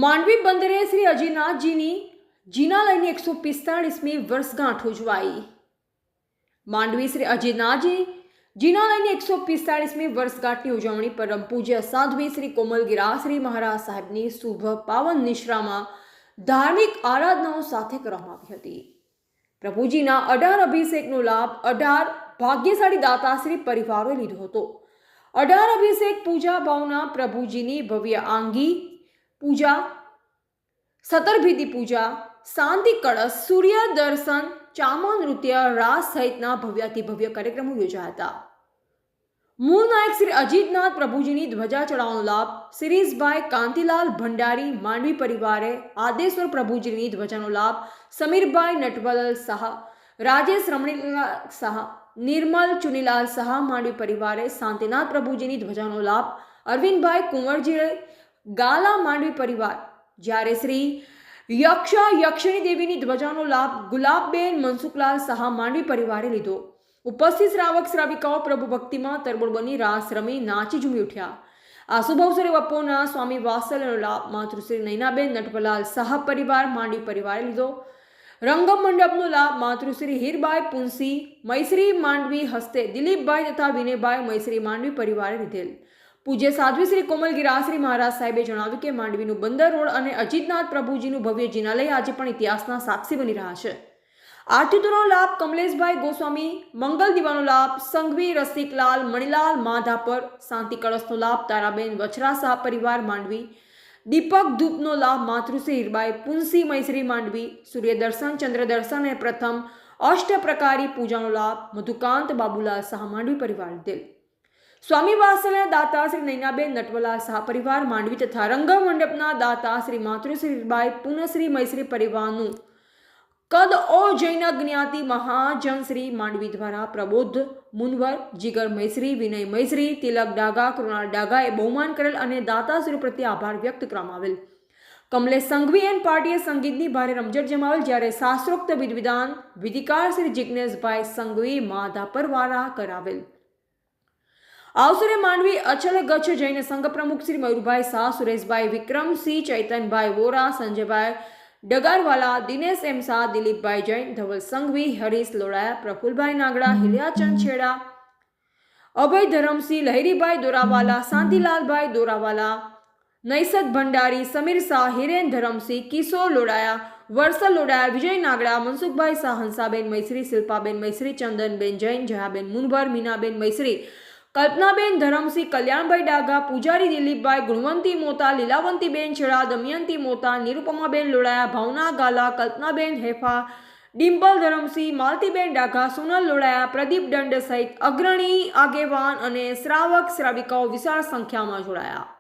માંડવી બંદરે શ્રી અજીનાથજીની જીનાલયની 145મી વર્ષગાંઠ ઉજવાઈ। માંડવી શ્રી અજીનાથજી જીનાલયની 145મી વર્ષગાંઠની ઉજવણી પરમ પૂજ્ય સાધ્વી શ્રી કોમલગીરાશ્રી મહારાજ સાહેબની શુભ પાવન નિશ્રામાં ધાર્મિક આરાધનાઓ સાથે કરવામાં આવી હતી। પ્રભુજીના 18 અભિષેકનો લાભ 18 ભાગ્યશાળી દાતાશ્રી પરિવારોએ લીધો હતો। 18 અભિષેક પૂજા ભાવના પ્રભુજીની ભવ્ય આંગી પૂજા, સતરભીતિ પૂજા, શાંતિ કળશ, સૂર્ય દર્શન, ચામર નૃત્ય, રાસ સહિતના ભવ્યાતિભવ્ય કાર્યક્રમો યોજાયા હતા। મૂળ નાયક શ્રી અજીતનાથ પ્રભુજીની ધ્વજા ચડાવવાનો લાભ શિરીષભાઈ કાંતિલાલ ભંડારી માંડવી પરિવારે, આદેશ્વર પ્રભુજીની ધ્વજાનો લાભ સમીરભાઈ નટવરલાલ શાહ, રાજેશ રમણીલાલ શાહ, નિર્મલ ચુનીલાલ શાહ માંડવી પરિવારે, શાંતિનાથ પ્રભુજીની ધ્વજાનો લાભ અરવિંદભાઈ કુંવરજી ગાલા માંડવી પરિવાર, જ્યારે શ્રી યક્ષિણી દેવીની ધ્વજાનો લાભ ગુલાબબેન મનસુખલાલ શાહ માંડવી પરિવારે લીધો। ઉપસ્થિત શ્રાવક શ્રાવિકાઓ પ્રભુ ભક્તિમાં તરબોળ બની રાસ રમી નાચી ઝૂમી ઉઠ્યા। આ શુભ અવસરે બપોરના સ્વામી વાત્સલ્યનો લાભ માતૃશ્રી નૈનાબેન નટવરલાલ શાહ પરિવાર માંડવી પરિવારે લીધો। રંગમ મંડપનો લાભ માતૃશ્રી હીરબાઈ પુનસી મૈસરી માંડવી હસ્તે દિલીપભાઈ તથા વિનયભાઈ મૈસરી માંડવી પરિવારે લીધેલ। પૂજ્ય સાધ્વી શ્રી કોમલગીરાશ્રી મહારાજ સાહેબે જણાવ્યું કે માંડવીનું બંદર રોડ અને અજીતનાથ પ્રભુજીનું ભવ્ય જિનાલય આજે પણ ઇતિહાસના સાક્ષી બની રહ્યા છે। આરતીનો લાભ કમલેશભાઈ ગોસ્વામી, મંગલ દીવાનો લાભ સંઘવી રસિકલાલ મણિલાલ માધાપર, શાંતિ કળશનો લાભ તારાબેન વછરા શાહ પરિવાર માંડવી, દીપક ધૂપનો લાભ માતૃશ્રી હીરબાઈ પુનસી મૈસરી માંડવી, સૂર્ય દર્શન, ચંદ્ર દર્શન અને પ્રથમ અષ્ટપ્રકારી પૂજાનો લાભ મધુકાંત બાબુલાલ શાહ માંડવી પરિવાર લીધેલ। સ્વામી વાત્સલ્યના દાતા શ્રી નૈનાબેન નટવરલાલ શાહ પરિવાર માંડવી તથા રંગમ મંડપના દાતા શ્રી માતૃશ્રી હીરબાઈ પુનશ્રી મૈસરી પરિવારનું કદ ઓ જૈન જ્ઞાતિ મહાજન શ્રી માંડવી દ્વારા પ્રબોધ મુનવર, જીગર મૈસરી, વિનય મૈસરી, તિલક ડાગા, કૃણાલ ડાગાએ બહુમાન કરેલ અને દાતાશ્રી પ્રત્યે આભાર વ્યક્ત કરવામાં આવેલ। કમલેશ સંઘવી એન્ડ પાર્ટીએ સંગીતની ભારે રમઝટ જમાવેલ, જ્યારે શાસ્ત્રોક્ત વિધિવિધાન વિધિકાર શ્રી જિજ્ઞેશભાઈ સંઘવી માધાપર વાળા કરાવેલ। આ અવસરે માંડવી અચલ ગચ્છ જૈન સંઘ પ્રમુખ શ્રી મયુરભાઈ શાહ, સુરેશભાઈ વિક્રમસિંહ, ચૈતનભાઈ વોરા, સંજયભાઈ ડગારવાલા, દિનેશ એમ શાહ, દિલીપભાઈ જૈન, ધવલ સંઘવી, હરીશ લોડાયા, પ્રફુલભાઈ નાગડા, હિલિયાચંદ છેડા, અભય ધરમસિંહ, લહેરીભાઈ દોરાવાલા, શાંતિલાલભાઈ દોરાવાલા, નૈસદ ભંડારી, સમીર શાહ, હિરેન ધરમસિંહ, કિશોર લોડાયા, વર્ષલ લોડાયા, વિજય નાગડા, મનસુખભાઈ શાહ, હંસાબેન મૈસરી, શિલ્પાબેન મૈસરી, ચંદનબેન જૈન, જયાબેન મુનવર, મીનાબેન મૈસરી, કલ્પનાબેન ધરમસિંહ, કલ્યાણભાઈ ડાગા, પૂજારી દિલીપભાઈ, ગુણવંતી મોતા, લીલાવંતીબેન છેડા, દમયંતી મોતા, નિરુપમાબેન લોડાયા, ભાવના ગાલા, કલ્પનાબેન હેફા, ડિમ્પલ ધરમસિંહ, માલતીબેન ડાઘા, સોનલ લોડાયા, પ્રદીપ દંડ સહિત અગ્રણી આગેવાન અને શ્રાવક શ્રાવિકાઓ વિશાળ સંખ્યામાં જોડાયા।